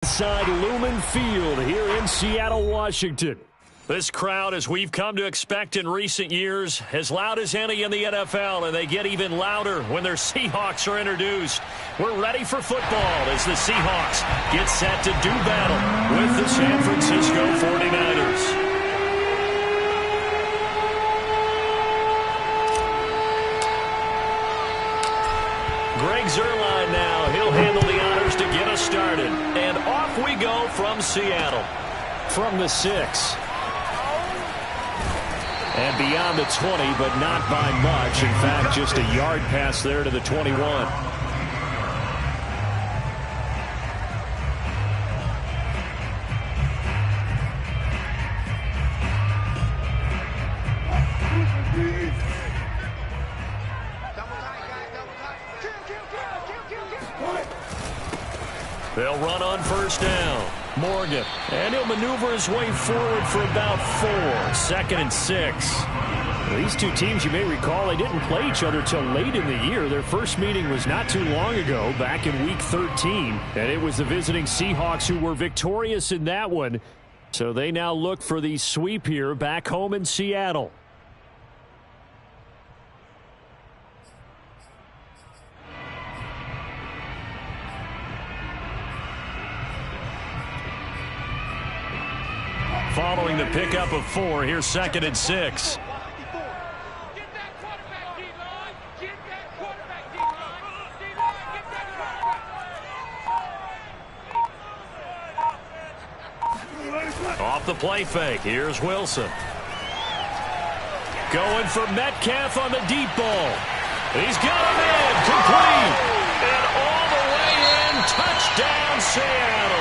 Inside Lumen Field here in Seattle, Washington. This crowd, as we've come to expect in recent years, as loud as any in the NFL, and they get even louder when their Seahawks are introduced. We're ready for football as the Seahawks get set to do battle with the San Francisco 49ers. Greg Zuerlein now. He'll handle the honors to get us started. And off we go from Seattle. From the 6. And beyond the 20, but not by much. In fact, just a yard pass there to the 21. They'll run on first down. Morgan. And he'll maneuver his way forward for about 4. 2nd and 6. These two teams, you may recall, they didn't play each other till late in the year. Their first meeting was not too long ago, back in Week 13. And it was the visiting Seahawks who were victorious in that one. So they now look for the sweep here back home in Seattle. Following the pickup of 4, here's 2nd and 6. Off the play fake, here's Wilson. Going for Metcalf on the deep ball. He's got him in, complete. And all the way in, touchdown Seattle.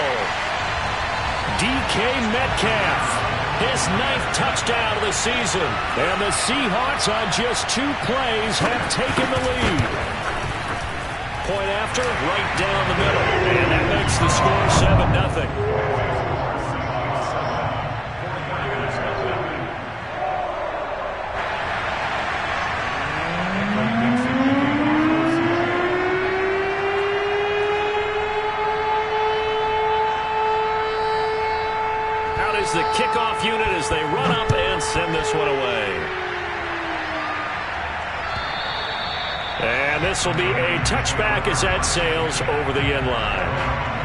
DK Metcalf, his 9th touchdown of the season. And the Seahawks on just 2 plays have taken the lead. Point after, right down the middle. And that makes the score 7-0. The kickoff unit as they run up and send this one away. And this will be a touchback as that sails over the end line.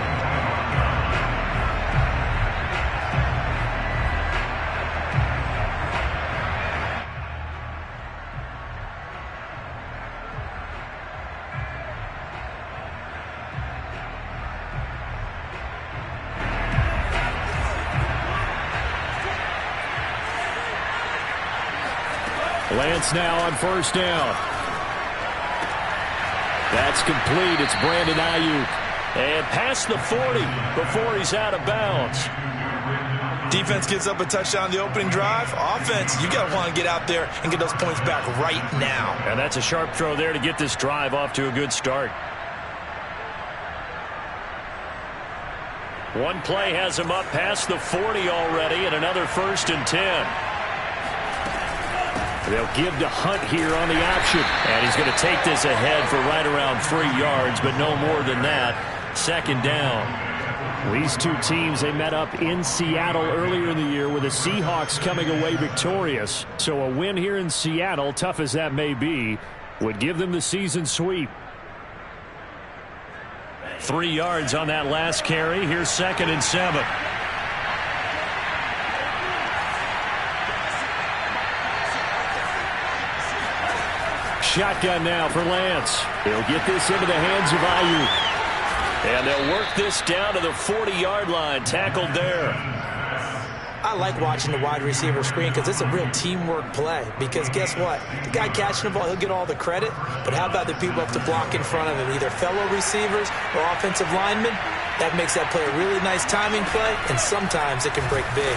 Lance now on first down. That's complete. It's Brandon Ayuk. And past the 40 before he's out of bounds. Defense gets up a touchdown the opening drive. Offense, you got to want to get out there and get those points back right now. And that's a sharp throw there to get this drive off to a good start. One play has him up past the 40 already, and another 1st and 10. They'll give to Hunt here on the option. And he's going to take this ahead for right around 3 yards, but no more than that. 2nd down. These two teams, they met up in Seattle earlier in the year with the Seahawks coming away victorious. So a win here in Seattle, tough as that may be, would give them the season sweep. 3 yards on that last carry. Here's 2nd and 7. Shotgun now for Lance. He'll get this into the hands of Ayuk. And they'll work this down to the 40-yard line. Tackled there. I like watching the wide receiver screen because it's a real teamwork play. Because guess what? The guy catching the ball, he'll get all the credit. But how about the people up to block in front of him? Either fellow receivers or offensive linemen. That makes that play a really nice timing play. And sometimes it can break big.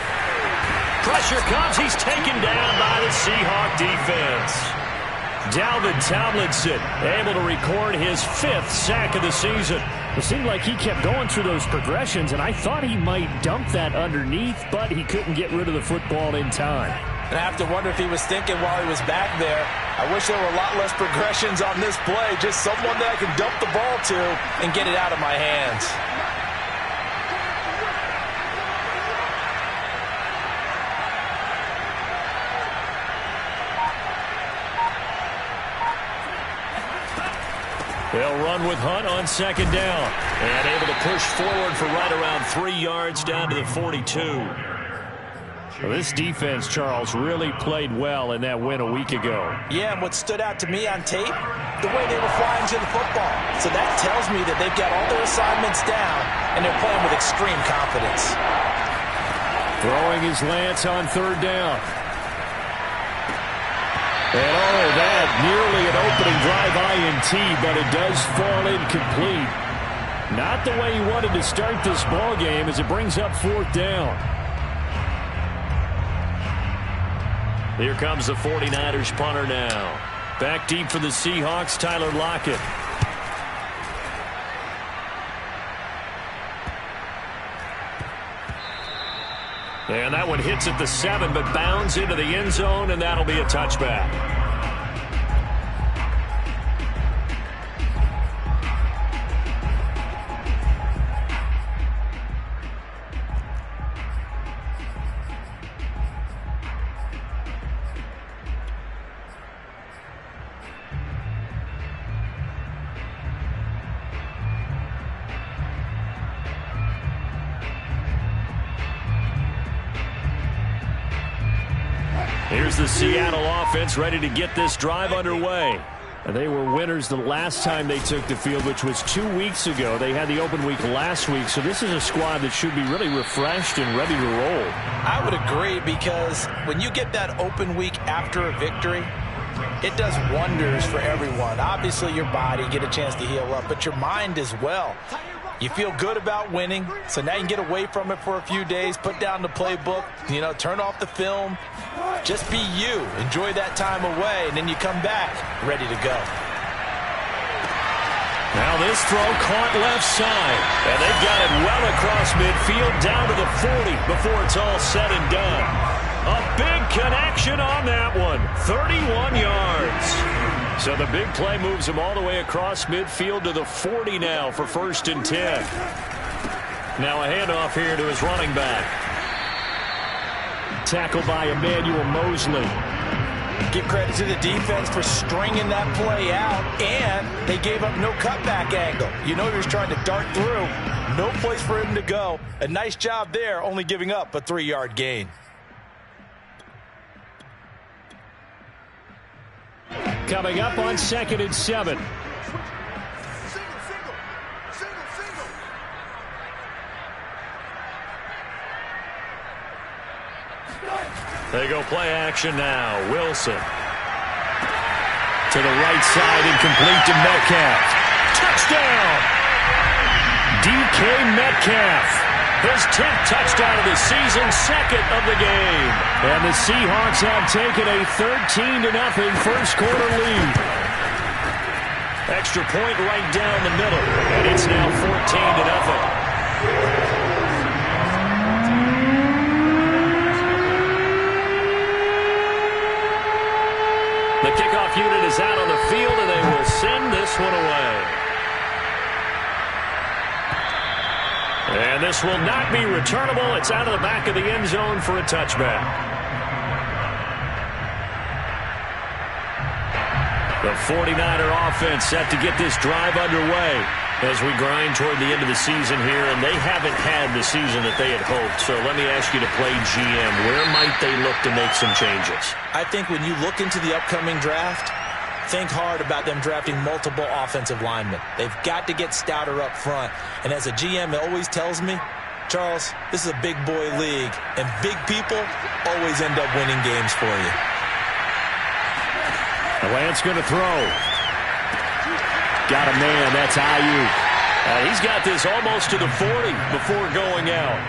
Pressure comes. He's taken down by the Seahawk defense. Dalvin Tomlinson able to record his 5th sack of the season. It seemed like he kept going through those progressions, and I thought he might dump that underneath, but he couldn't get rid of the football in time. And I have to wonder if he was thinking while he was back there, I wish there were a lot less progressions on this play, just someone that I can dump the ball to and get it out of my hands. They'll run with Hunt on second down. And able to push forward for right around 3 yards down to the 42. Well, this defense, Charles, really played well in that win a week ago. Yeah, and what stood out to me on tape, the way they were flying to the football. So that tells me that they've got all their assignments down, and they're playing with extreme confidence. Throwing his Lance on third down. And oh, that nearly an opening drive INT, but it does fall incomplete. Not the way he wanted to start this ball game as it brings up fourth down. Here comes the 49ers punter now. Back deep for the Seahawks, Tyler Lockett. And that one hits at the 7, but bounds into the end zone, and that'll be a touchback. Here's the Seattle offense ready to get this drive underway. And they were winners the last time they took the field, which was 2 weeks ago. They had the open week last week, so this is a squad that should be really refreshed and ready to roll. I would agree, because when you get that open week after a victory, it does wonders for everyone. Obviously, your body, get a chance to heal up, but your mind as well. You feel good about winning, so now you can get away from it for a few days, put down the playbook, turn off the film. Just be you. Enjoy that time away, and then you come back ready to go. Now this throw caught left side, and they've got it well across midfield down to the 40 before it's all said and done. A big connection on that one, 31 yards. So the big play moves him all the way across midfield to the 40 now for 1st and 10. Now a handoff here to his running back. Tackled by Emmanuel Mosley. Give credit to the defense for stringing that play out, and they gave up no cutback angle. He was trying to dart through. No place for him to go. A nice job there, only giving up a 3-yard gain. Coming up on 2nd and 7. They go play action now. Wilson. To the right side, incomplete to Metcalf. Touchdown! DK Metcalf. His 10th touchdown of the season, 2nd of the game. And the Seahawks have taken a 13-0 first quarter lead. Extra point right down the middle. And it's now 14-0. The kickoff unit is out on the field, and they will send this one away. And this will not be returnable. It's out of the back of the end zone for a touchback. The 49er offense set to get this drive underway as we grind toward the end of the season here, and they haven't had the season that they had hoped. So let me ask you to play GM. Where might they look to make some changes? I think when you look into the upcoming draft, think hard about them drafting multiple offensive linemen. They've got to get stouter up front. And as a GM, it always tells me, Charles, this is a big boy league, and big people always end up winning games for you. Lance going to throw. Got a man. That's Siiigh. He's got this almost to the 40 before going out.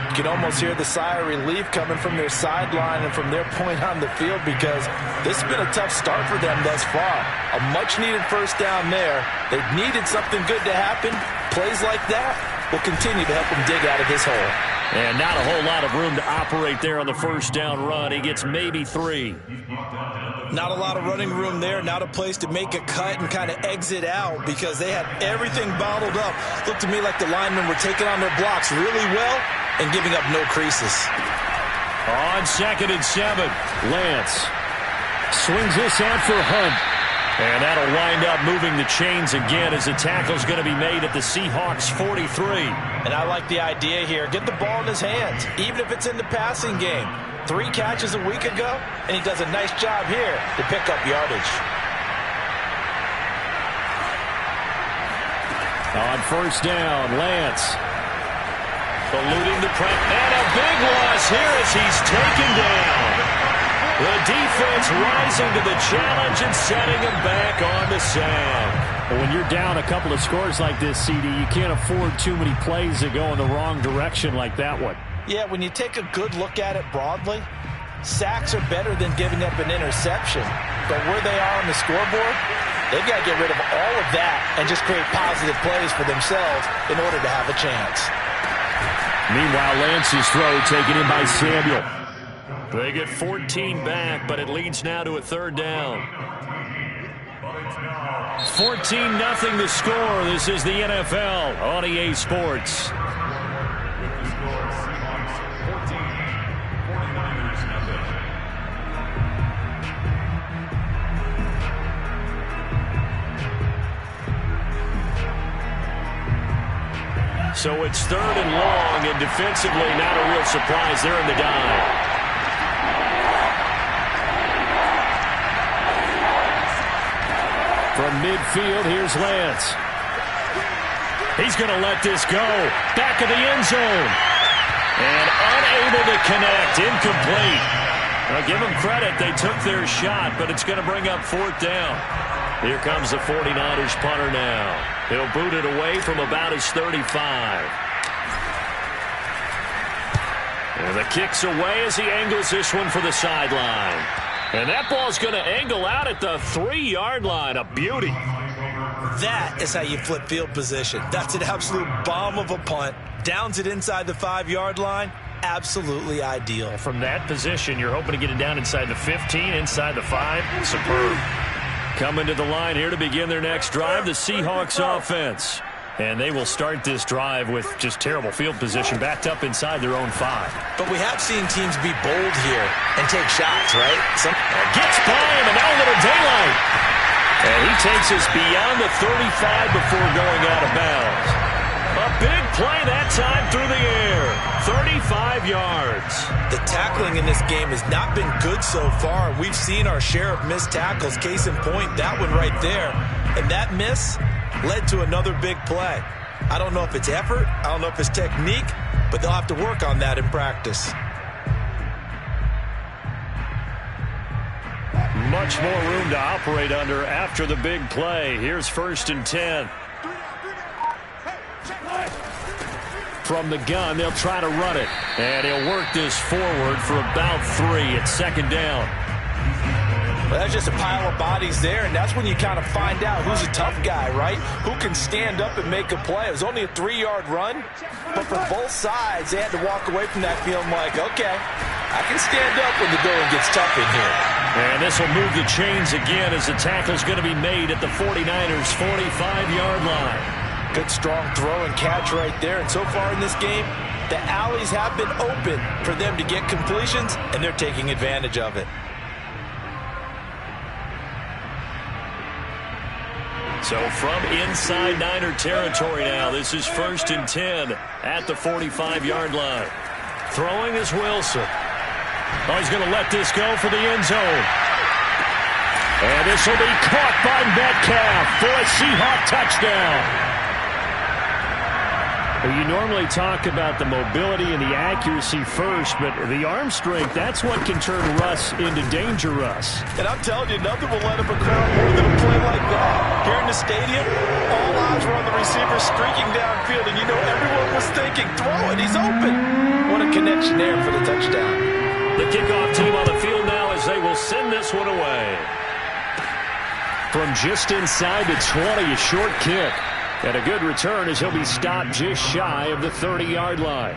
You can almost hear the sigh of relief coming from their sideline and from their point on the field, because this has been a tough start for them thus far. A much-needed first down there. They've needed something good to happen. Plays like that will continue to help them dig out of this hole. And not a whole lot of room to operate there on the first down run. He gets maybe 3. Not a lot of running room there. Not a place to make a cut and kind of exit out, because they had everything bottled up. Looked to me like the linemen were taking on their blocks really well and giving up no creases. On 2nd and 7, Lance swings this out for Hunt. And that'll wind up moving the chains again as the tackle's going to be made at the Seahawks 43. And I like the idea here. Get the ball in his hands, even if it's in the passing game. 3 catches a week ago, and he does a nice job here to pick up yardage. On first down, Lance. Eluding the press. And a big loss here as he's taken down. The defense rising to the challenge and setting him back on the sack. When you're down a couple of scores like this, Siiigh, you can't afford too many plays that go in the wrong direction like that one. Yeah, when you take a good look at it broadly, sacks are better than giving up an interception. But where they are on the scoreboard, they've got to get rid of all of that and just create positive plays for themselves in order to have a chance. Meanwhile, Lance's throw taken in by Samuel. They get 14 back, but it leads now to a third down. 14-0 the score. This is the NFL on EA Sports. So it's 3rd and long, and defensively not a real surprise. They're in the dive. From midfield, here's Lance. He's going to let this go. Back of the end zone. And unable to connect. Incomplete. Now, give them credit. They took their shot, but it's going to bring up 4th down. Here comes the 49ers punter now. He'll boot it away from about his 35. And the kick's away as he angles this one for the sideline. And that ball's going to angle out at the 3-yard line. A beauty. That is how you flip field position. That's an absolute bomb of a punt. Downs it inside the 5-yard line. Absolutely ideal. From that position, you're hoping to get it down inside the 15, inside the 5. Superb. Coming to the line here to begin their next drive, the Seahawks offense. And they will start this drive with just terrible field position, backed up inside their own 5. But we have seen teams be bold here and take shots, right? Gets by him, and now a little daylight. And he takes us beyond the 35 before going out of bounds. A big play that time through the air. 35 yards. The tackling in this game has not been good so far. We've seen our share of missed tackles. Case in point, that one right there. And that miss led to another big play. I don't know if it's effort, I don't know if it's technique, but they'll have to work on that in practice. Much more room to operate under after the big play. Here's 1st and 10. From the gun, they'll try to run it. And he'll work this forward for about 3 at 2nd down. Well, that's just a pile of bodies there, and that's when you kind of find out who's a tough guy, right? Who can stand up and make a play. It was only a 3-yard run, but for both sides, they had to walk away from that feeling like, okay, I can stand up when the going gets tough in here. And this will move the chains again as the tackle's going to be made at the 49ers' 45-yard line. Good strong throw and catch right there, and so far in this game, the alleys have been open for them to get completions, and they're taking advantage of it. So from inside Niner territory now, this is 1st and 10 at the 45-yard line. Throwing is Wilson. Oh, he's going to let this go for the end zone. And this will be caught by Metcalf for a Seahawk touchdown. Well, you normally talk about the mobility and the accuracy first, but the arm strength, that's what can turn Russ into danger Russ. And I'm telling you, nothing will let up a crowd more than a play like that. Here in the stadium, all eyes were on the receiver streaking downfield, and you know everyone was thinking, throw it, he's open. What a connection there for the touchdown. The kickoff team on the field now as they will send this one away. From just inside the 20, a short kick. And a good return as he'll be stopped just shy of the 30-yard line.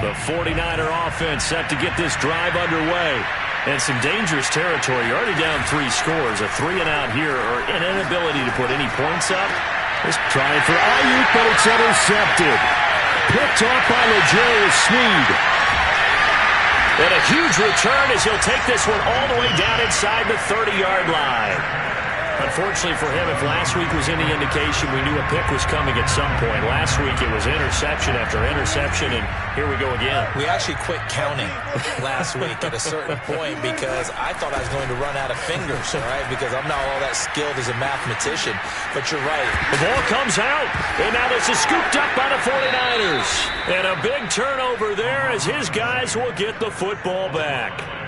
The 49er offense set to get this drive underway. And some dangerous territory. You're already down 3 scores. A 3-and-out here, or an inability to put any points up. Just trying for Ayuk, but it's intercepted. Picked off by L'Jarius Sneed. And a huge return as he'll take this one all the way down inside the 30-yard line. Unfortunately for him, if last week was any indication, we knew a pick was coming at some point. Last week it was interception after interception, and here we go again. We actually quit counting last week at a certain point because I thought I was going to run out of fingers, all right, because I'm not all that skilled as a mathematician. But you're right. The ball comes out, and now this is scooped up by the 49ers. And a big turnover there as his guys will get the football back.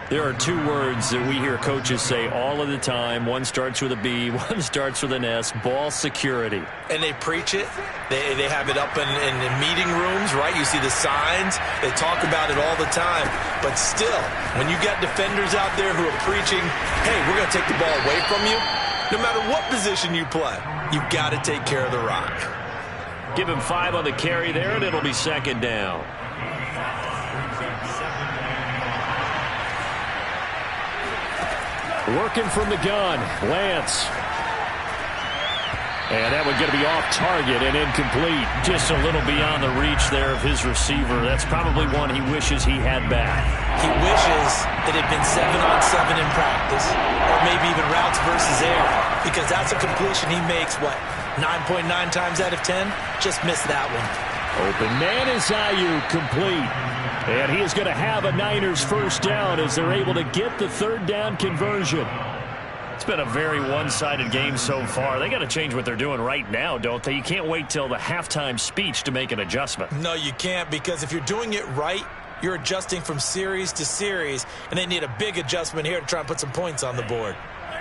There are two words that we hear coaches say all of the time. One starts with a B, one starts with an S, ball security. And they preach it. They have it up in meeting rooms, right? You see the signs. They talk about it all the time. But still, when you got defenders out there who are preaching, hey, we're going to take the ball away from you, no matter what position you play, you've got to take care of the rock. Give him 5 on the carry there, and it'll be second down. Working from the gun, Lance. And that one going to be off target and incomplete. Just a little beyond the reach there of his receiver. That's probably one he wishes he had back. He wishes it had been 7-on-7 in practice, or maybe even routes versus air, because that's a completion he makes, what, 9.9 times out of 10? Just missed that one. Open man is Siiigh, complete. And he is going to have a Niners first down as they're able to get the third down conversion. It's been a very one-sided game so far. They got to change what they're doing right now, don't they? You can't wait till the halftime speech to make an adjustment. No, you can't, because if you're doing it right, you're adjusting from series to series, and they need a big adjustment here to try and put some points on the board.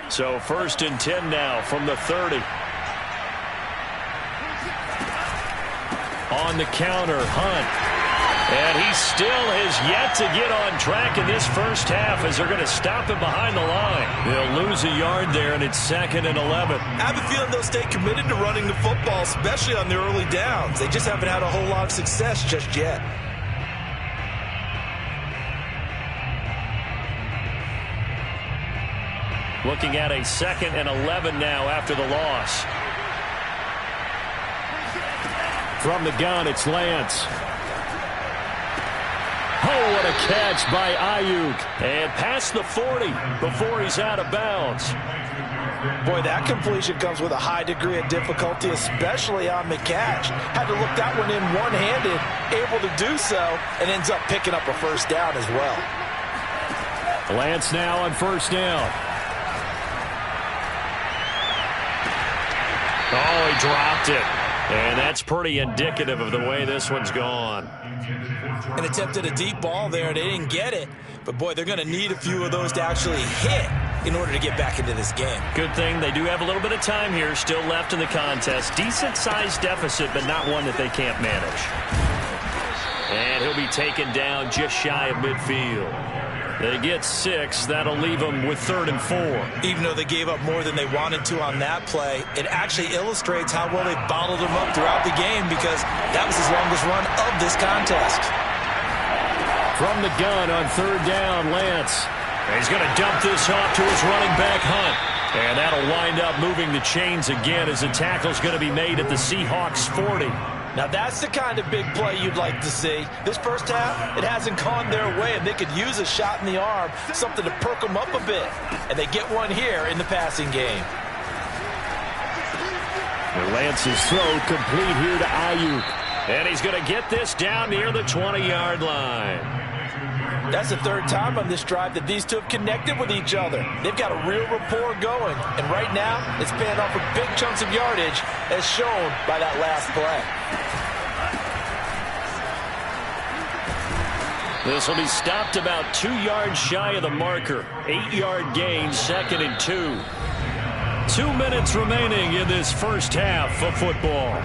So 1st and 10 now from the 30. On the counter, Hunt. And he still has yet to get on track in this first half as they're going to stop him behind the line. They'll lose a yard there, and it's 2nd and 11. I have a feeling they'll stay committed to running the football, especially on the early downs. They just haven't had a whole lot of success just yet. Looking at a 2nd and 11 now after the loss. From the gun, it's Lance. Oh, what a catch by Siiigh. And past the 40 before he's out of bounds. Boy, that completion comes with a high degree of difficulty, especially on the catch. Had to look that one in one-handed, able to do so, and ends up picking up a first down as well. Lance now on first down. Oh, he dropped it. And that's pretty indicative of the way this one's gone. And attempted a deep ball there. They didn't get it. But, boy, they're going to need a few of those to actually hit in order to get back into this game. Good thing they do have a little bit of time here still left in the contest. Decent-sized deficit, but not one that they can't manage. And he'll be taken down just shy of midfield. They get 6. That'll leave them with 3rd and 4. Even though they gave up more than they wanted to on that play, it actually illustrates how well they bottled them up throughout the game, because that was his longest run of this contest. From the gun on 3rd down, Lance. He's going to dump this off to his running back, Hunt. And that'll wind up moving the chains again as the tackle's going to be made at the Seahawks 40. Now, that's the kind of big play you'd like to see. This first half, it hasn't gone their way, and they could use a shot in the arm, something to perk them up a bit. And they get one here in the passing game. Lance's throw complete here to Siiigh. And he's going to get this down near the 20-yard line. That's the 3rd time on this drive that these two have connected with each other. They've got a real rapport going. And right now, it's paying off with big chunks of yardage, as shown by that last play. This will be stopped about 2 yards shy of the marker. 8-yard gain, 2nd and 2. 2 minutes remaining in this first half of football.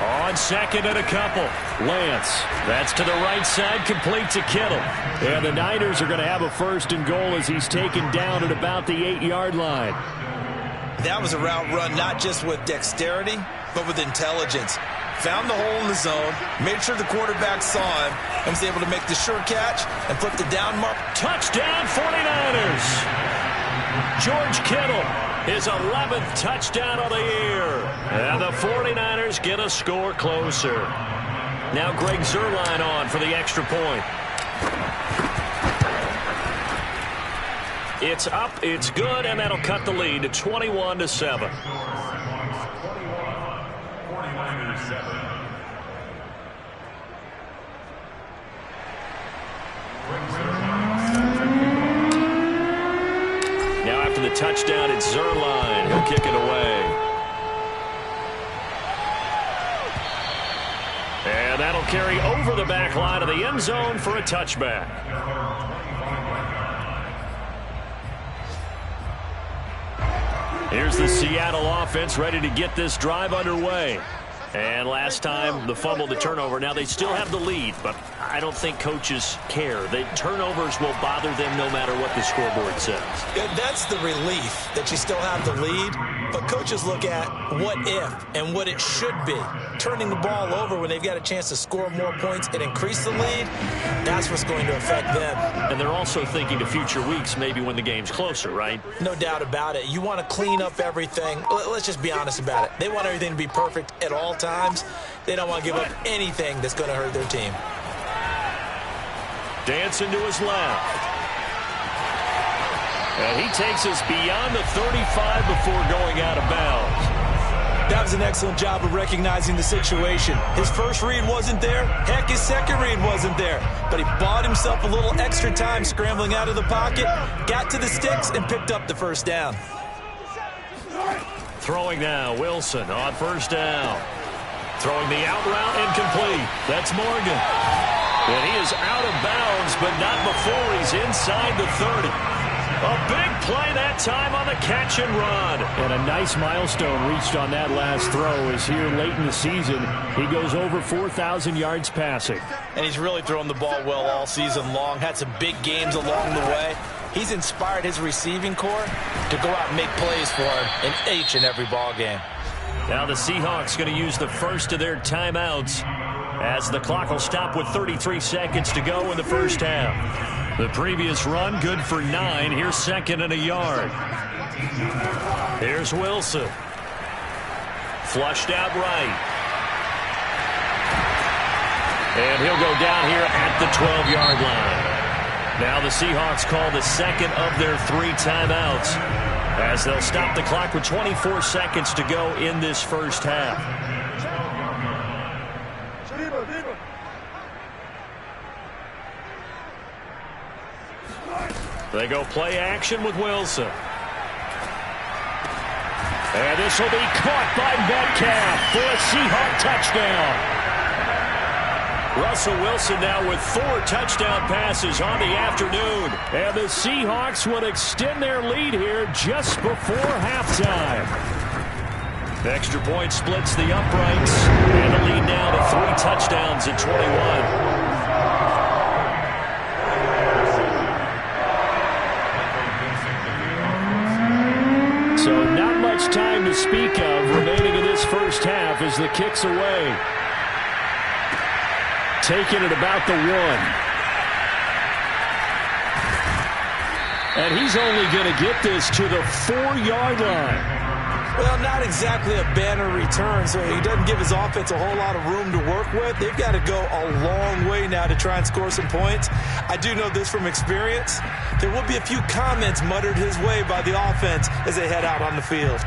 On 2nd and a couple. Lance. That's to the right side, complete to Kittle. And the Niners are going to have a 1st and goal as he's taken down at about the 8-yard line. That was a route run not just with dexterity, but with intelligence. Found the hole in the zone, made sure the quarterback saw him, and was able to make the sure catch and flip the down mark. Touchdown 49ers. George Kittle, his 11th touchdown of the year. And the 49ers get a score closer. Now Greg Zuerlein on for the extra point. It's up, it's good, and that'll cut the lead to 21-7. Now after the touchdown, it's Zuerlein. He'll kick it away. And that'll carry over the back line of the end zone for a touchback. Here's the Seattle offense ready to get this drive underway. And last time, the fumble, the turnover. Now, they still have the lead, but I don't think coaches care. The turnovers will bother them no matter what the scoreboard says. Yeah, that's the relief that you still have the lead, but coaches look at what if and what it should be. Turning the ball over when they've got a chance to score more points and increase the lead, that's what's going to affect them. And they're also thinking to future weeks, maybe when the game's closer, right? No doubt about it. You want to clean up everything. Let's just be honest about it. They want everything to be perfect at all times. They don't want to give up anything that's going to hurt their team. Dancing to his left. And he takes us beyond the 35 before going out of bounds. That was an excellent job of recognizing the situation. His first read wasn't there. Heck, his second read wasn't there. But he bought himself a little extra time scrambling out of the pocket, got to the sticks, and picked up the first down. Throwing now, Wilson on first down. Throwing the out route, incomplete. That's Morgan. And he is out of bounds, but not before he's inside the 30. A big play that time on the catch and run. And a nice milestone reached on that last throw is here late in the season. He goes over 4,000 yards passing. And he's really thrown the ball well all season long. Had some big games along the way. He's inspired his receiving corps to go out and make plays for him in each and every ball game. Now the Seahawks going to use the first of their timeouts as the clock will stop with 33 seconds to go in the first half. The previous run good for 9. Here's second and a yard. Here's Wilson. Flushed out right. And he'll go down here at the 12-yard line. Now the Seahawks call the second of their 3 timeouts as they'll stop the clock with 24 seconds to go in this first half. They go play action with Wilson. And this will be caught by Metcalf for a Seahawk touchdown. Russell Wilson now with 4 touchdown passes on the afternoon. And the Seahawks would extend their lead here just before halftime. The extra point splits the uprights. And the lead now to 3 touchdowns at 21. So not much time to speak of remaining in this first half as the kick's away. Taking it about the 1. And he's only going to get this to the 4-yard line. Well, not exactly a banner return, so he doesn't give his offense a whole lot of room to work with. They've got to go a long way now to try and score some points. I do know this from experience. There will be a few comments muttered his way by the offense as they head out on the field.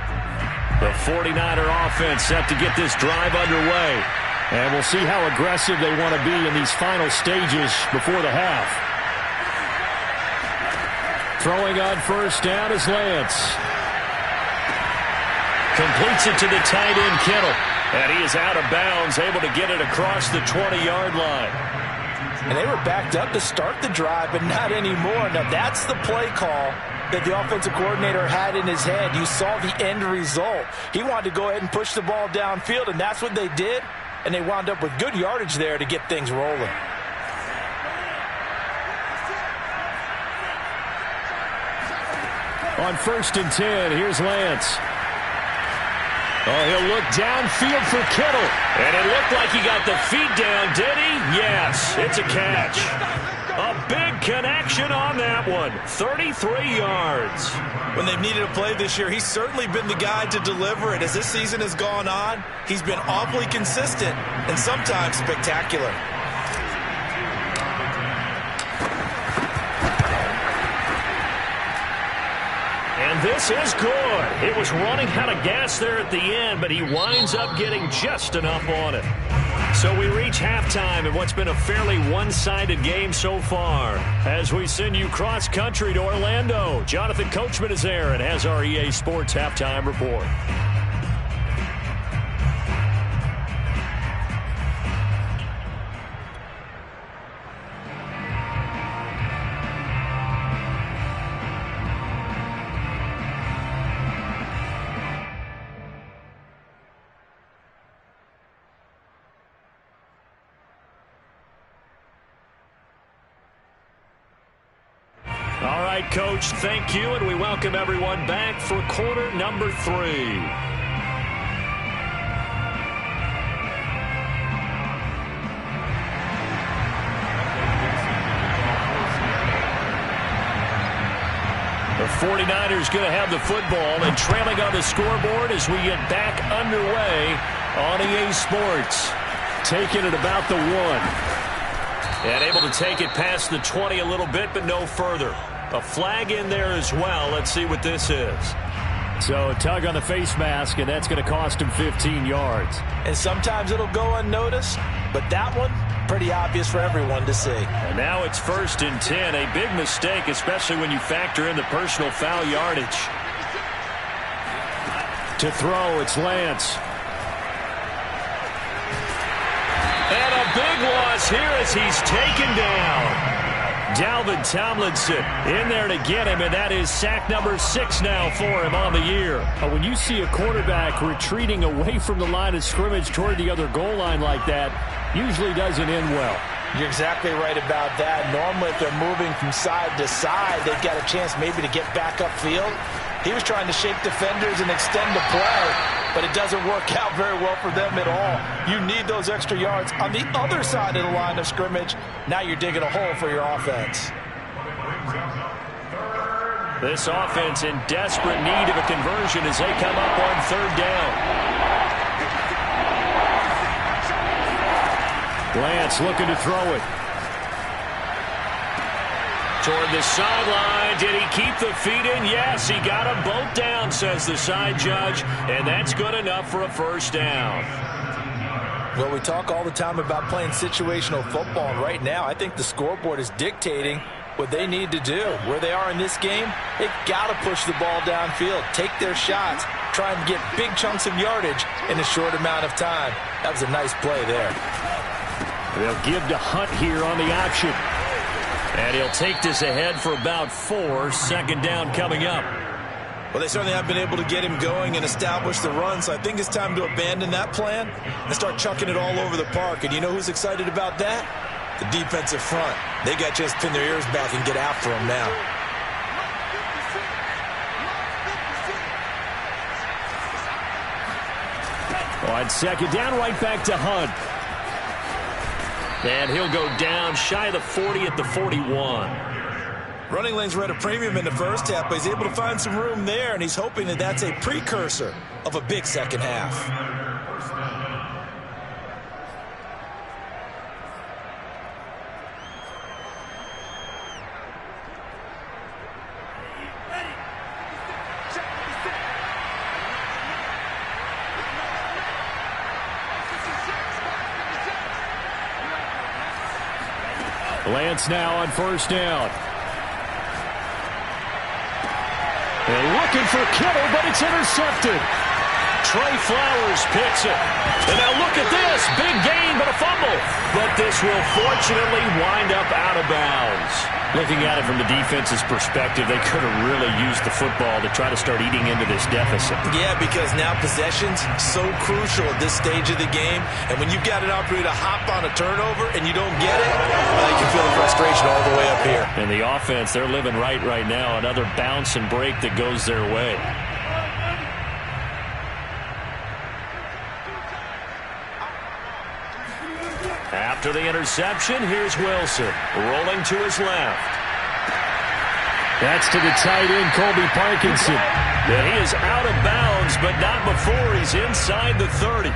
The 49er offense set to get this drive underway. And we'll see how aggressive they want to be in these final stages before the half. Throwing on first down is Lance. Completes it to the tight end, Kittle. And he is out of bounds, able to get it across the 20-yard line. And they were backed up to start the drive, but not anymore. Now, that's the play call that the offensive coordinator had in his head. You saw the end result. He wanted to go ahead and push the ball downfield, and that's what they did. And they wound up with good yardage there to get things rolling. On 1st and 10, here's Lance. Oh, he'll look downfield for Kittle. And it looked like he got the feet down, did he? Yes, it's a catch. A big connection on that one. 33 yards. When they've needed a play this year, he's certainly been the guy to deliver it. As this season has gone on, he's been awfully consistent and sometimes spectacular. And this is good. It was running out of gas there at the end, but he winds up getting just enough on it. So we reach halftime in what's been a fairly one-sided game so far. As we send you cross-country to Orlando, Jonathan Coachman is there and has our EA Sports Halftime Report. All right, Coach, thank you, and we welcome everyone back for quarter number 3. The 49ers going to have the football and trailing on the scoreboard as we get back underway on EA Sports. Taking it about the 1. And able to take it past the 20 a little bit, but no further. A flag in there as well. Let's see what this is. So a tug on the face mask, and that's going to cost him 15 yards. And sometimes it'll go unnoticed, but that one, pretty obvious for everyone to see. And now it's 1st and 10. A big mistake, especially when you factor in the personal foul yardage. To throw, it's Lance. And a big loss here as he's taken down. Dalvin Tomlinson in there to get him, and that is sack number 6 now for him on the year. When you see a quarterback retreating away from the line of scrimmage toward the other goal line like that, usually doesn't end well. You're exactly right about that. Normally, if they're moving from side to side, they've got a chance maybe to get back upfield. He was trying to shake defenders and extend the play, but it doesn't work out very well for them at all. You need those extra yards on the other side of the line of scrimmage. Now you're digging a hole for your offense. This offense in desperate need of a conversion as they come up on 3rd down. Lance looking to throw it. Toward the sideline. Did he keep the feet in? Yes, he got them both down, says the side judge, and that's good enough for a 1st down. Well, we talk all the time about playing situational football, and right now I think the scoreboard is dictating what they need to do. Where they are in this game, they've got to push the ball downfield, take their shots, try and get big chunks of yardage in a short amount of time. That was a nice play there. They'll give to Hunt here on the option. And he'll take this ahead for about 4. 2nd down coming up. Well, they certainly have been able to get him going and establish the run, so I think it's time to abandon that plan and start chucking it all over the park. And you know who's excited about that? The defensive front. They got just pin their ears back and get after him now. On 2nd down, right back to Hunt. And he'll go down shy of the 40 at the 41. Running lanes were at a premium in the first half, but he's able to find some room there, and he's hoping that that's a precursor of a big second half. Lance now on 1st down. They're looking for Kittle, but it's intercepted. Trey Flowers picks it. And now look at this. Big gain, but a fumble. But this will fortunately wind up out of bounds. Looking at it from the defense's perspective, they could have really used the football to try to start eating into this deficit. Yeah, because now possession's so crucial at this stage of the game. And when you've got an opportunity to hop on a turnover and you don't get it, you can feel the frustration all the way up here. And the offense, they're living right now. Another bounce and break that goes their way. After the interception, here's Wilson rolling to his left. That's to the tight end, Colby Parkinson. And he is out of bounds, but not before he's inside the 30.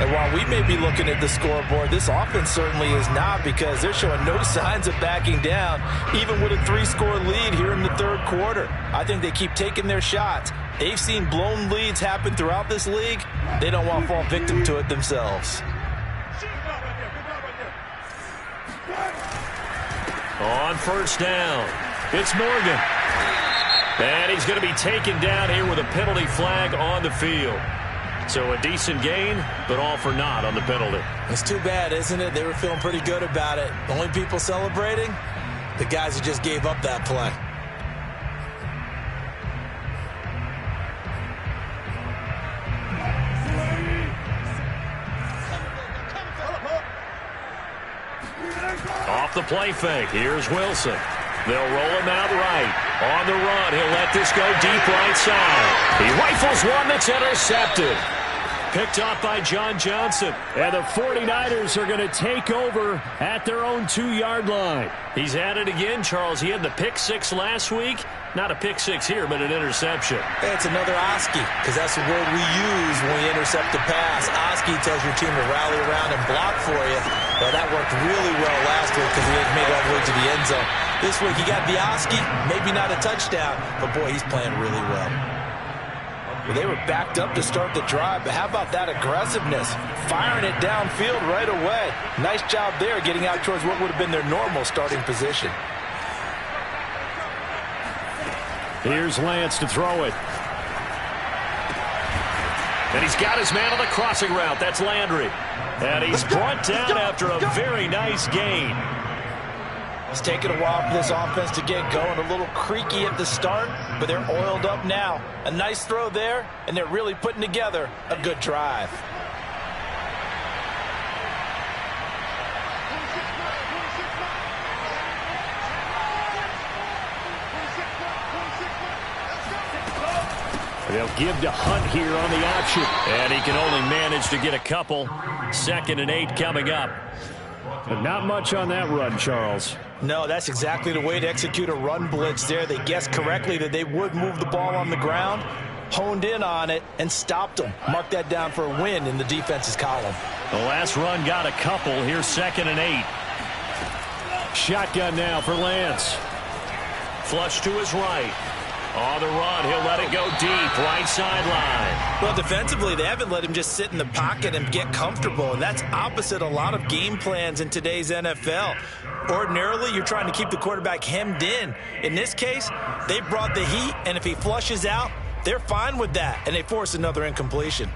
And while we may be looking at the scoreboard, this offense certainly is not, because they're showing no signs of backing down, even with a 3-score lead here in the third quarter. I think they keep taking their shots. They've seen blown leads happen throughout this league. They don't want to fall victim to it themselves. On first down, it's Morgan. And he's going to be taken down here with a penalty flag on the field. So a decent gain, but all for naught on the penalty. It's too bad, isn't it? They were feeling pretty good about it. The only people celebrating, the guys who just gave up that play. Off the play fake, here's Wilson. They'll roll him out right. On the run, he'll let this go deep right side. He rifles one that's intercepted. Picked off by John Johnson. And the 49ers are going to take over at their own 2-yard line. He's at it again, Charles. He had the pick 6 last week. Not a pick 6 here, but an interception. It's another Oski, because that's the word we use when we intercept a pass. Oski tells your team to rally around and block for you. Well, that worked really well last week because he didn't make it all the way to the end zone. This week he got the Oski, maybe not a touchdown, but boy, he's playing really well. Well, they were backed up to start the drive, but how about that aggressiveness? Firing it downfield right away. Nice job there, getting out towards what would have been their normal starting position. Here's Lance to throw it. And he's got his man on the crossing route. That's Landry. And he's brought down after a very nice gain. It's taken a while for this offense to get going. A little creaky at the start, but they're oiled up now. A nice throw there, and they're really putting together a good drive. They'll give to Hunt here on the option. And he can only manage to get a couple. 2nd and 8 coming up. But not much on that run, Charles. No, that's exactly the way to execute a run blitz there. They guessed correctly that they would move the ball on the ground, honed in on it, and stopped them. Mark that down for a win in the defense's column. The last run got a couple. Here's 2nd and 8. Shotgun now for Lance. Flush to his right. On the run, he'll let it go deep, right sideline. Well, defensively, they haven't let him just sit in the pocket and get comfortable, and that's opposite a lot of game plans in today's NFL. Ordinarily, you're trying to keep the quarterback hemmed in. In this case, they brought the heat, and if he flushes out, they're fine with that, and they force another incompletion.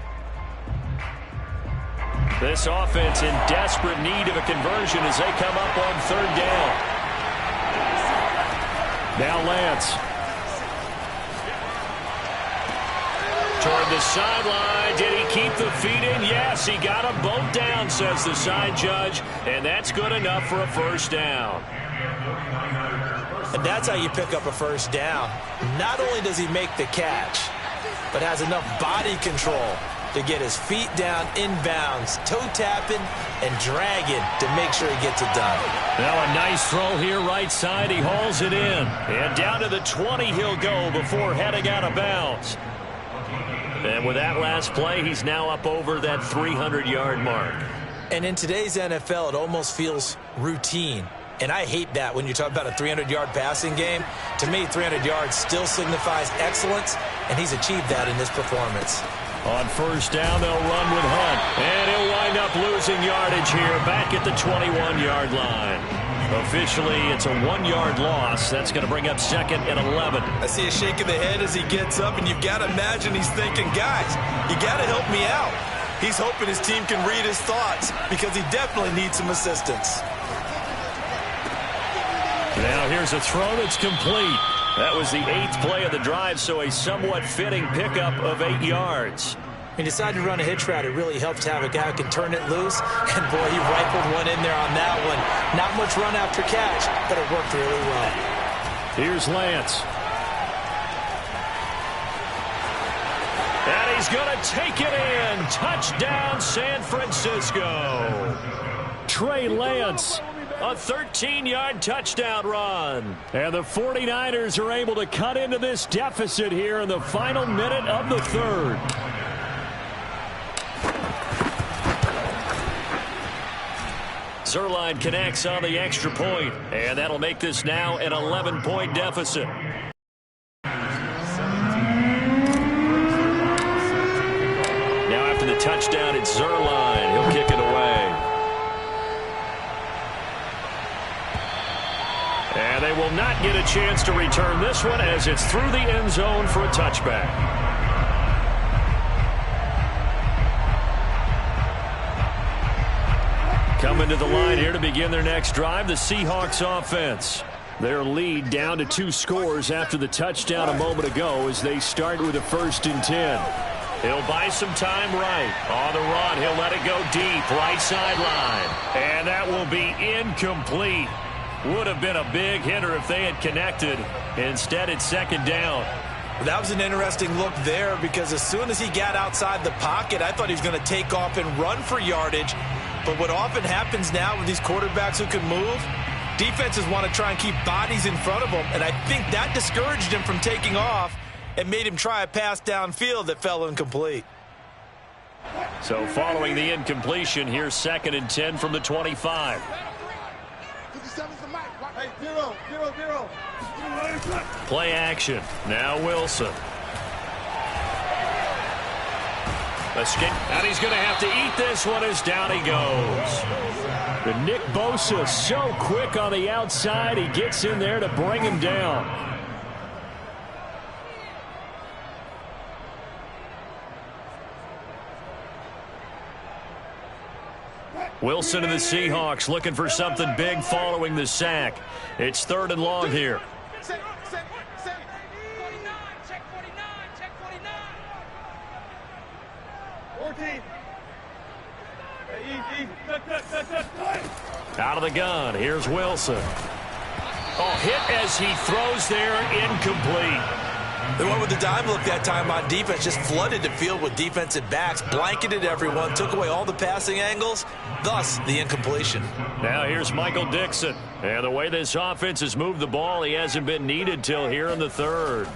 This offense in desperate need of a conversion as they come up on 3rd down. Now Lance. Toward the sideline. Did he keep the feet in? Yes, he got them both down, says the side judge. And that's good enough for a 1st down. And that's how you pick up a 1st down. Not only does he make the catch, but has enough body control to get his feet down inbounds, toe tapping and dragging to make sure he gets it done. Now a nice throw here right side. He hauls it in. And down to the 20 he'll go before heading out of bounds. And with that last play, he's now up over that 300-yard mark. And in today's NFL, it almost feels routine. And I hate that when you talk about a 300-yard passing game. To me, 300 yards still signifies excellence, and he's achieved that in this performance. On 1st down, they'll run with Hunt. And he'll wind up losing yardage here back at the 21-yard line. Officially, it's a 1-yard loss. That's going to bring up 2nd and 11. I see a shake of the head as he gets up, and you've got to imagine he's thinking, guys, you got to help me out. He's hoping his team can read his thoughts because he definitely needs some assistance. Now here's a throw that's complete. That was the 8th play of the drive, so a somewhat fitting pickup of 8 yards. He decided to run a hitch route. It really helps to have a guy who can turn it loose. And, boy, he rifled one in there on that one. Not much run after catch, but it worked really well. Here's Lance. And he's going to take it in. Touchdown, San Francisco. Trey Lance. A 13-yard touchdown run. And the 49ers are able to cut into this deficit here in the final minute of the third. Zuerlein connects on the extra point, and that'll make this now an 11-point deficit. Now after the touchdown, it's Zuerlein. He'll kick it away. And they will not get a chance to return this one as it's through the end zone for a touchback. Coming to the line here to begin their next drive, the Seahawks offense. Their lead down to 2 scores after the touchdown a moment ago as they start with a 1st and 10. He'll buy some time right. On the run, he'll let it go deep, right sideline. And that will be incomplete. Would have been a big hitter if they had connected. Instead, it's 2nd down. That was an interesting look there because as soon as he got outside the pocket, I thought he was going to take off and run for yardage. But what often happens now with these quarterbacks who can move, defenses want to try and keep bodies in front of them, and I think that discouraged him from taking off and made him try a pass downfield that fell incomplete. So following the incompletion, here's 2nd and 10 from the 25. Play action. Now Wilson. And he's going to have to eat this one as down he goes. But Nick Bosa so quick on the outside, he gets in there to bring him down. Wilson and the Seahawks looking for something big following the sack. It's 3rd and long here. Out of the gun, here's Wilson. Oh, hit as he throws there, incomplete. They went with the dime look that time on defense, just flooded the field with defensive backs, blanketed everyone, took away all the passing angles, thus the incompletion. Now here's Michael Dixon. And the way this offense has moved the ball, he hasn't been needed till here in the 3rd.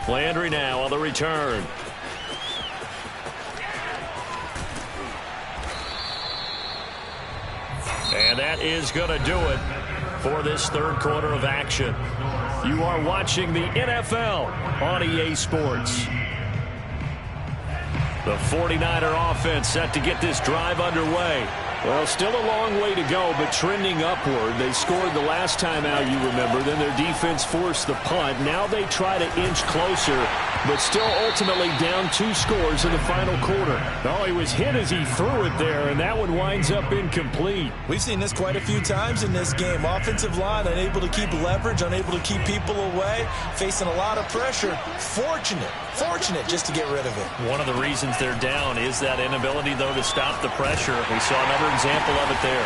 Landry now on the return. And that is going to do it for this 3rd quarter of action. You are watching the NFL on EA Sports. The 49er offense set to get this drive underway. Well, still a long way to go, but trending upward. They scored the last time out, you remember. Then their defense forced the punt. Now they try to inch closer, but still ultimately down 2 scores in the final quarter. Oh, he was hit as he threw it there, and that one winds up incomplete. We've seen this quite a few times in this game. Offensive line unable to keep leverage, unable to keep people away, facing a lot of pressure. Fortunate just to get rid of it. One of the reasons they're down is that inability, though, to stop the pressure. We saw another example of it there.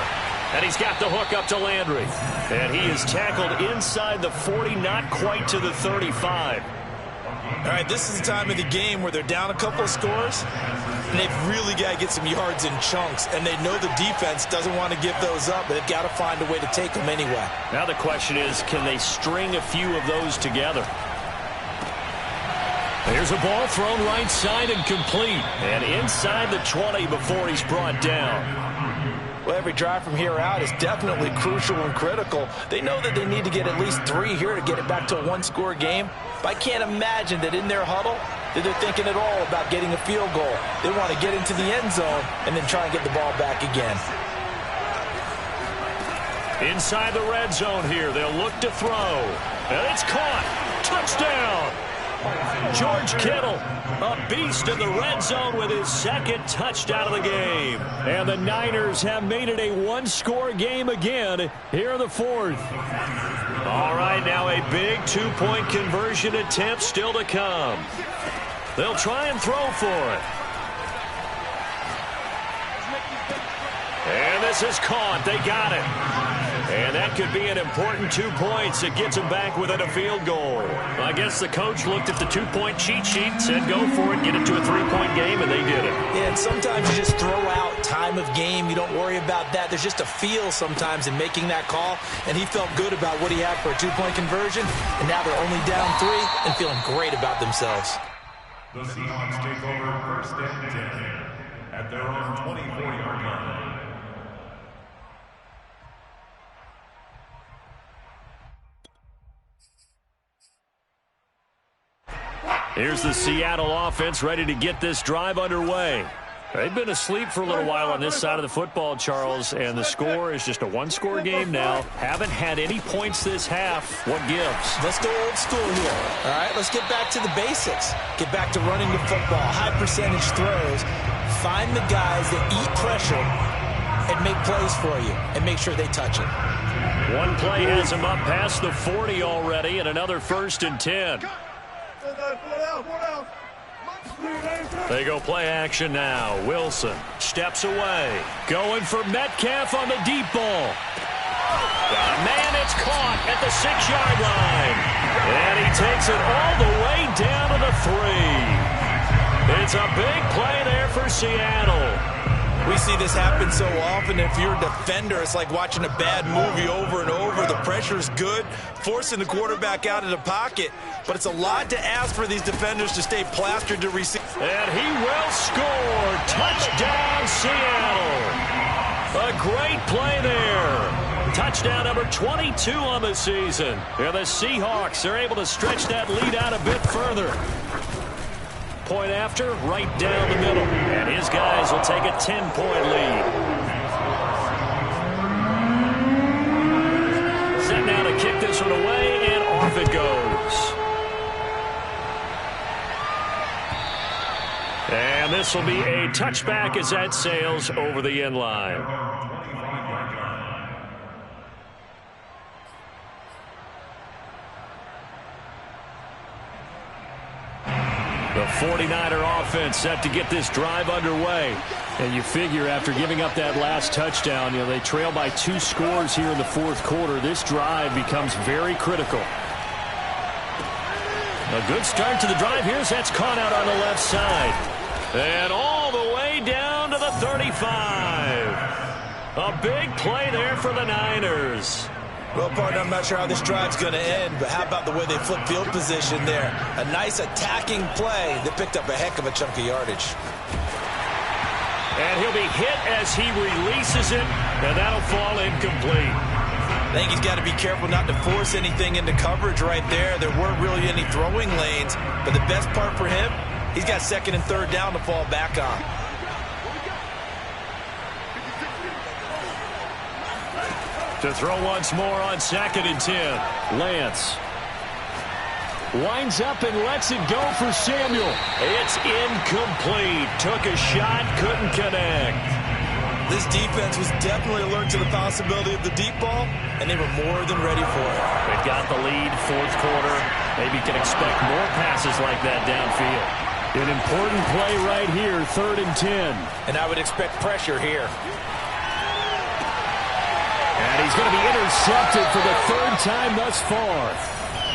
And he's got the hook up to Landry. And he is tackled inside the 40, not quite to the 35. All right, this is the time of the game where they're down a couple of scores, and they've really got to get some yards in chunks, and they know the defense doesn't want to give those up, but they've got to find a way to take them anyway. Now the question is, can they string a few of those together? Here's a ball thrown right side and complete. And inside the 20 before he's brought down. Well, every drive from here out is definitely crucial and critical. They know that they need to get at least 3 here to get it back to a 1-score game. But I can't imagine that in their huddle that they're thinking at all about getting a field goal. They want to get into the end zone and then try and get the ball back again. Inside the red zone here, they'll look to throw. And it's caught. Touchdown. George Kittle, a beast in the red zone with his 2nd touchdown of the game. And the Niners have made it a 1-score game again here in the 4th. All right, now a big 2-point conversion attempt still to come. They'll try and throw for it. And this is caught. They got it. And that could be an important 2 points. It gets them back within a field goal. I guess the coach looked at the 2-point cheat sheet, said go for it, get it to a 3-point game, and they did it. Yeah, and sometimes you just throw out time of game. You don't worry about that. There's just a feel sometimes in making that call, and he felt good about what he had for a 2-point conversion, and now they're only down 3 and feeling great about themselves. The Seahawks take over first and 10 at their own 24-yard line. Here's the Seattle offense ready to get this drive underway. They've been asleep for a little while on this side of the football, Charles, and the score is just a one-score game now. Haven't had any points this half. What gives? Let's go old school here. All right, let's get back to the basics. Get back to running the football, high-percentage throws. Find the guys that eat pressure and make plays for you and make sure they touch it. One play has him up past the 40 already, and another 1st and 10. They go play action now. Wilson steps away. Going for Metcalf on the deep ball. Man, it's caught at the 6-yard line. And he takes it all the way down to the 3. It's a big play there for Seattle. We see this happen so often. If you're a defender, it's like watching a bad movie over and over. The pressure's good, forcing the quarterback out of the pocket. But it's a lot to ask for these defenders to stay plastered to receive. And he will score. Touchdown, Seattle. A great play there. Touchdown number 22 on the season. And the Seahawks are able to stretch that lead out a bit further. Point after, right down the middle. And his guys will take a 10-point lead. Set now to kick this one away, and off it goes. And this will be a touchback as that sails over the end line. The 49er offense set to get this drive underway. And you figure after giving up that last touchdown, they trail by 2 scores here in the 4th quarter. This drive becomes very critical. A good start to the drive. Here's that's caught out on the left side. And all the way down to the 35. A big play there for the Niners. Well, partner, I'm not sure how this drive's going to end, but how about the way they flip field position there? A nice attacking play that picked up a heck of a chunk of yardage. And he'll be hit as he releases it, and that'll fall incomplete. I think he's got to be careful not to force anything into coverage right there. There weren't really any throwing lanes, but the best part for him, he's got 2nd and 3rd down to fall back on. To throw once more on 2nd and 10. Lance winds up and lets it go for Samuel. It's incomplete. Took a shot, couldn't connect. This defense was definitely alert to the possibility of the deep ball, and they were more than ready for it. They've got the lead, 4th quarter. Maybe can expect more passes like that downfield. An important play right here, 3rd and 10. And I would expect pressure here. And he's going to be intercepted for the 3rd time thus far.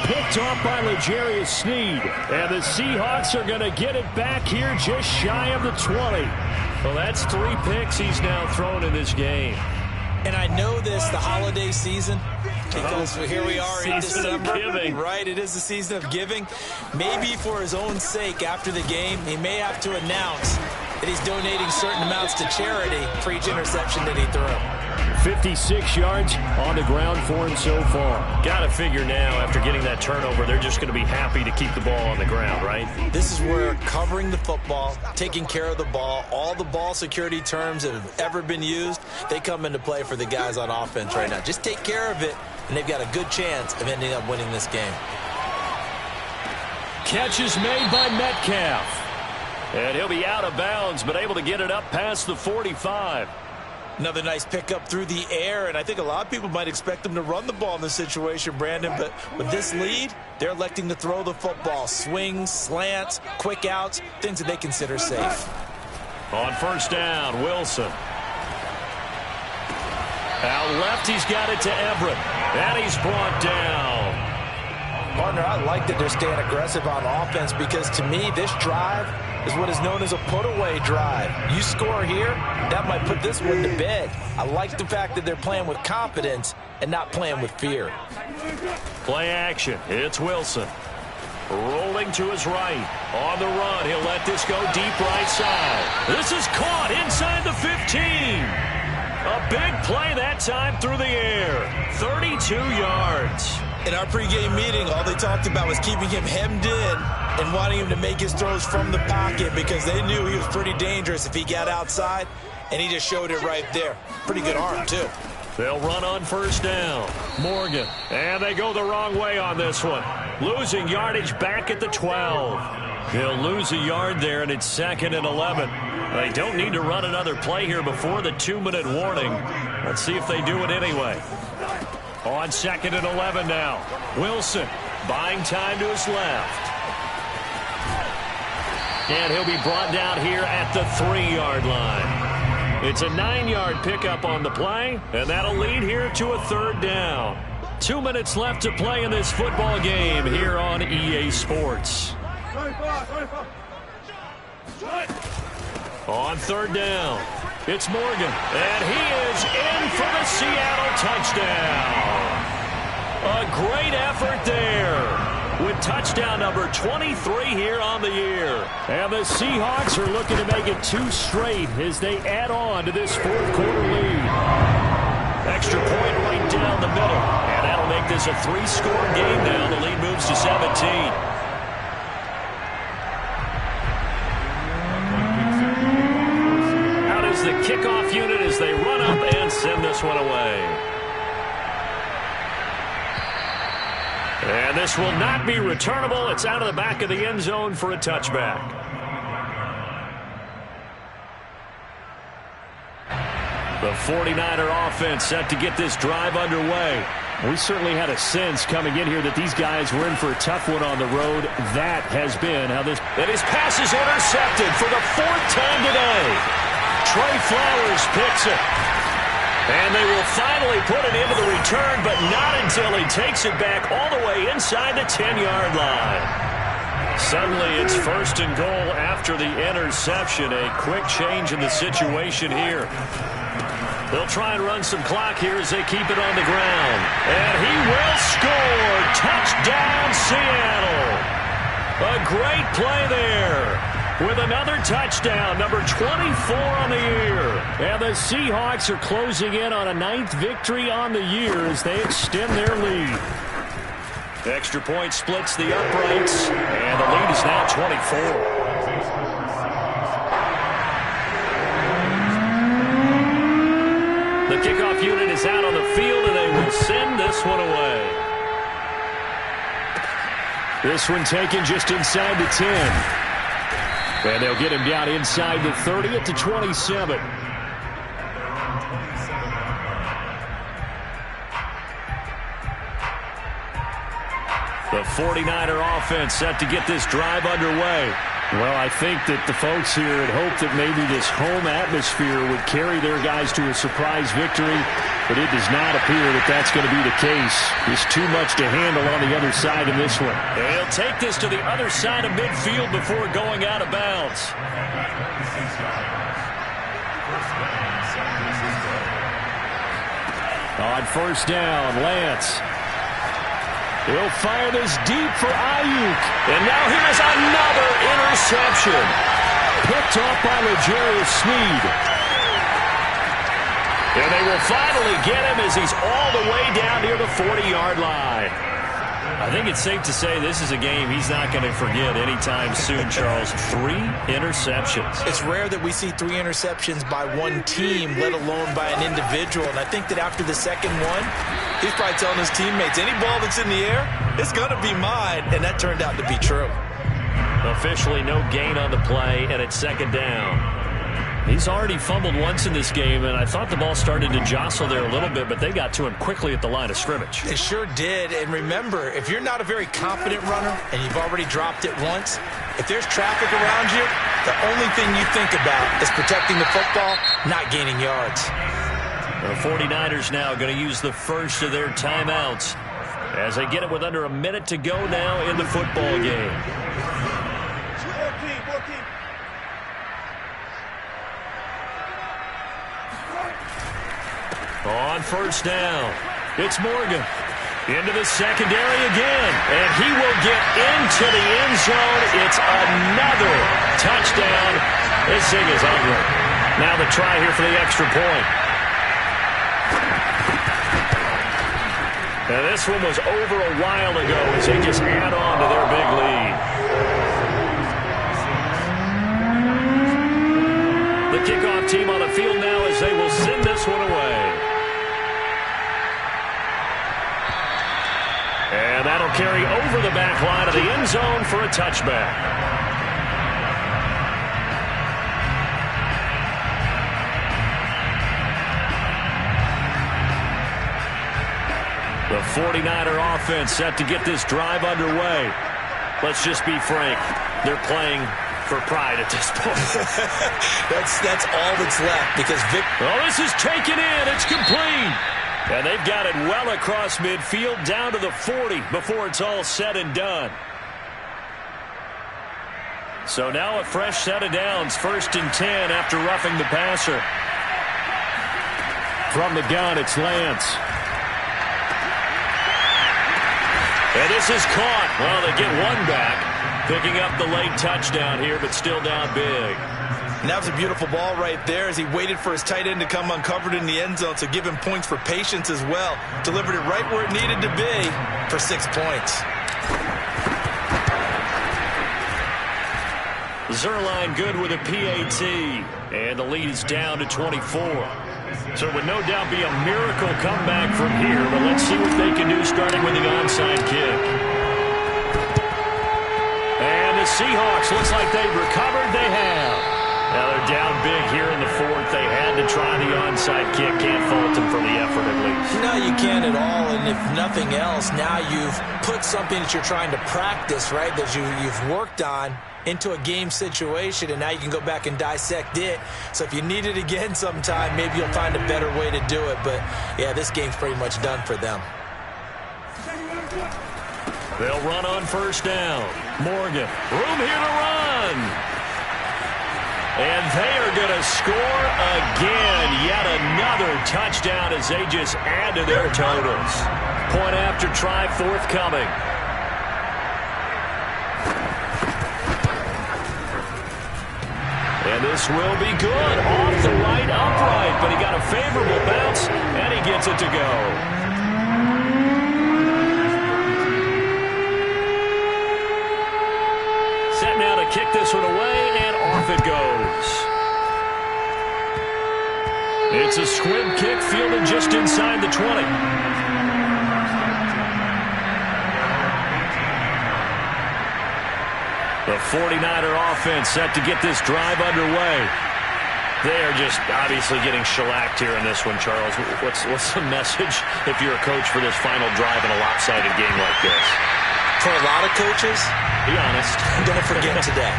Picked off by L'Jarius Sneed. And the Seahawks are going to get it back here just shy of the 20. Well, that's 3 picks he's now thrown in this game. And I know this, the holiday season, because here we are in December. Giving. Right, it is the season of giving. Maybe for his own sake after the game, he may have to announce that he's donating certain amounts to charity for each interception that he threw. 56 yards on the ground for him so far. Got to figure now, after getting that turnover, they're just going to be happy to keep the ball on the ground, right? This is where covering the football, taking care of the ball, all the ball security terms that have ever been used, they come into play for the guys on offense right now. Just take care of it, and they've got a good chance of ending up winning this game. Catch is made by Metcalf. And he'll be out of bounds, but able to get it up past the 45. Another nice pickup through the air, and I think a lot of people might expect them to run the ball in this situation, Brandon, but with this lead, they're electing to throw the football. Swings, slants, quick outs, things that they consider safe. On 1st down, Wilson. Out left, he's got it to Everett. And he's brought down. Partner, I like that they're staying aggressive on offense because to me, this drive is what is known as a put-away drive. You score here, that might put this one to bed. I like the fact that they're playing with confidence and not playing with fear. Play action. It's Wilson. Rolling to his right. On the run, he'll let this go deep right side. This is caught inside the 15. A big play that time through the air. 32 yards. In our pregame meeting, all they talked about was keeping him hemmed in and wanting him to make his throws from the pocket because they knew he was pretty dangerous if he got outside, and he just showed it right there. Pretty good arm, too. They'll run on first down. Morgan. And they go the wrong way on this one. Losing yardage back at the 12. They'll lose a yard there, and it's 2nd and 11. They don't need to run another play here before the 2-minute warning. Let's see if they do it anyway. On 2nd and 11 now. Wilson buying time to his left. And he'll be brought down here at the 3-yard line. It's a 9-yard pickup on the play, and that'll lead here to a 3rd down. 2 minutes left to play in this football game here on EA Sports. On 3rd down, it's Morgan, and he is in for the Seattle touchdown. A great effort there with touchdown number 23 here on the year. And the Seahawks are looking to make it 2 straight as they add on to this 4th quarter lead. Extra point right down the middle, and that'll make this a 3-score game now. The lead moves to 17. The kickoff unit as they run up and send this one away. And this will not be returnable. It's out of the back of the end zone for a touchback. The 49er offense set to get this drive underway. We certainly had a sense coming in here that these guys were in for a tough one on the road. That has been how this... And his pass is intercepted for the 4th time today. Trey Flowers picks it. And they will finally put it into the return, but not until he takes it back all the way inside the 10-yard line. Suddenly it's 1st and goal after the interception. A quick change in the situation here. They'll try and run some clock here as they keep it on the ground. And he will score. Touchdown, Seattle. A great play there. With another touchdown, number 24 on the year. And the Seahawks are closing in on a 9th victory on the year as they extend their lead. Extra point splits the uprights, and the lead is now 24. The kickoff unit is out on the field, and they will send this one away. This one taken just inside the 10. And they'll get him down inside the 30 at the 27. The 49er offense set to get this drive underway. Well, I think that the folks here had hoped that maybe this home atmosphere would carry their guys to a surprise victory, but it does not appear that that's going to be the case. There's too much to handle on the other side of this one. They'll take this to the other side of midfield before going out of bounds. On first down, Lance. He'll fire this deep for Ayuk. And now here's another interception. Picked off by L'Jarius Sneed. And they will finally get him as he's all the way down near the 40-yard line. I think it's safe to say this is a game he's not going to forget anytime soon, Charles. 3 interceptions. It's rare that we see 3 interceptions by one team, let alone by an individual. And I think that after the second one, he's probably telling his teammates, any ball that's in the air, it's going to be mine. And that turned out to be true. Officially no gain on the play, and it's 2nd down. He's already fumbled once in this game, and I thought the ball started to jostle there a little bit, but they got to him quickly at the line of scrimmage. It sure did. And remember, if you're not a very confident runner and you've already dropped it once, if there's traffic around you, the only thing you think about is protecting the football, not gaining yards. The 49ers now going to use the first of their timeouts as they get it with under a minute to go now in the football game. On first down, it's Morgan. Into the secondary again, and he will get into the end zone. It's another touchdown. This thing is ugly. Now the try here for the extra point. Now this one was over a while ago as they just add on to their big lead. The kickoff team on the field now as they will send this one away. And that'll carry over the back line of the end zone for a touchback. The 49er offense set to get this drive underway. Let's just be frank. They're playing for pride at this point. That's all that's left because this is taken in. It's complete. And they've got it well across midfield down to the 40 before it's all said and done. So now a fresh set of downs, 1st and 10 after roughing the passer. From the gun, it's Lance. And this is caught. Well, they get one back, picking up the late touchdown here, but still down big. And that was a beautiful ball right there as he waited for his tight end to come uncovered in the end zone, so give him points for patience as well. Delivered it right where it needed to be for 6 points. Zerline good with a PAT, and the lead is down to 24. So it would no doubt be a miracle comeback from here, but let's see what they can do starting with the onside kick. And the Seahawks, looks like they've recovered. They have. Now they're down big here in the 4th. They had to try the onside kick. Can't fault them for the effort at least. No, you can't at all. And if nothing else, now you've put something that you're trying to practice, right, that you've worked on into a game situation, and now you can go back and dissect it. So if you need it again sometime, maybe you'll find a better way to do it. But, yeah, this game's pretty much done for them. They'll run on first down. Morgan, room here to run. And they are going to score again. Yet another touchdown as they just add to their totals. Point after try forthcoming. And this will be good. Off the right upright, but he got a favorable bounce, and he gets it to go. Set now to kick this one away, and off it goes. It's a squib kick fielded just inside the 20. The 49er offense set to get this drive underway. They are just obviously getting shellacked here in this one, Charles. What's the message if you're a coach for this final drive in a lopsided game like this? For a lot of coaches, be honest. Don't forget today.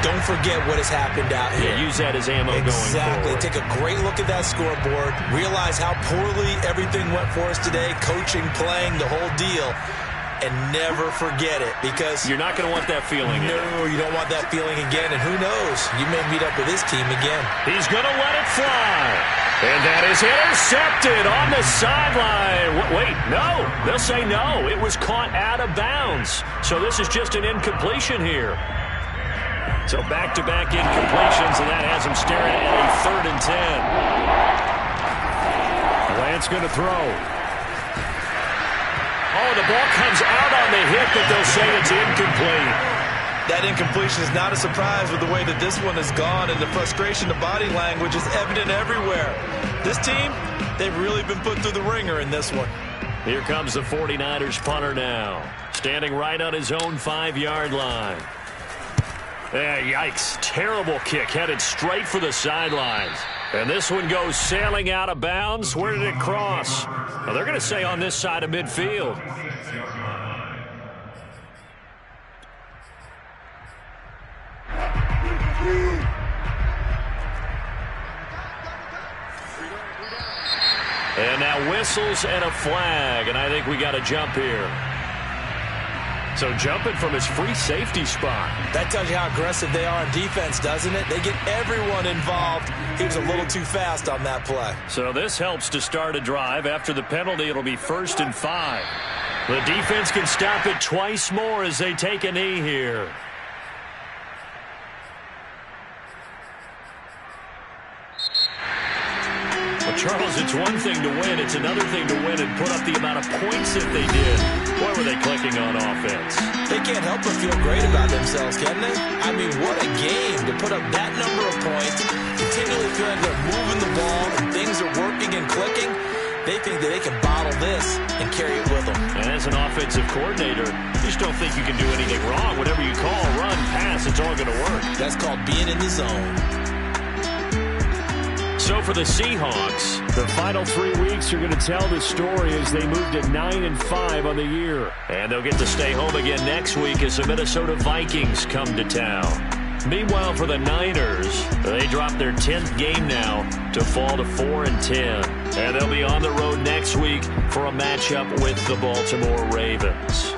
Don't forget what has happened out here. Yeah, use that as ammo going forward. Exactly. Take a great look at that scoreboard. Realize how poorly everything went for us today. Coaching, playing, the whole deal. And never forget it, because you're not going to want that feeling. No, you don't want that feeling again. And who knows? You may meet up with this team again. He's going to let it fly. And that is intercepted on the sideline. Wait, no. They'll say no. It was caught out of bounds. So this is just an incompletion here. So back-to-back incompletions, and that has him staring at a 3rd and 10. Lance going to throw. Oh, the ball comes out on the hit, but they'll say it's incomplete. That incompletion is not a surprise with the way that this one has gone, and the frustration, the body language is evident everywhere. This team, they've really been put through the ringer in this one. Here comes the 49ers punter now, standing right on his own 5-yard line. Yikes, terrible kick, headed straight for the sidelines. And this one goes sailing out of bounds. Where did it cross? Well, they're going to say on this side of midfield. And now whistles and a flag, and I think we got a jump here. So jumping from his free safety spot. That tells you how aggressive they are on defense, doesn't it? They get everyone involved. He was a little too fast on that play. So this helps to start a drive. After the penalty, it'll be 1st and 5. The defense can stop it twice more as they take a knee here. Well, Charles, it's one thing to win. It's another thing to win and put up the amount of points that they did. Boy, were they clicking on offense. They can't help but feel great about themselves, can they? I mean, what a game to put up that number of points, continually feeling they're moving the ball and things are working and clicking. They think that they can bottle this and carry it with them. And as an offensive coordinator, you just don't think you can do anything wrong. Whatever you call, run, pass, it's all going to work. That's called being in the zone. So for the Seahawks, the final 3 weeks are going to tell the story as they move to 9-5 on the year. And they'll get to stay home again next week as the Minnesota Vikings come to town. Meanwhile, for the Niners, they drop their 10th game now to fall to 4-10. And they'll be on the road next week for a matchup with the Baltimore Ravens.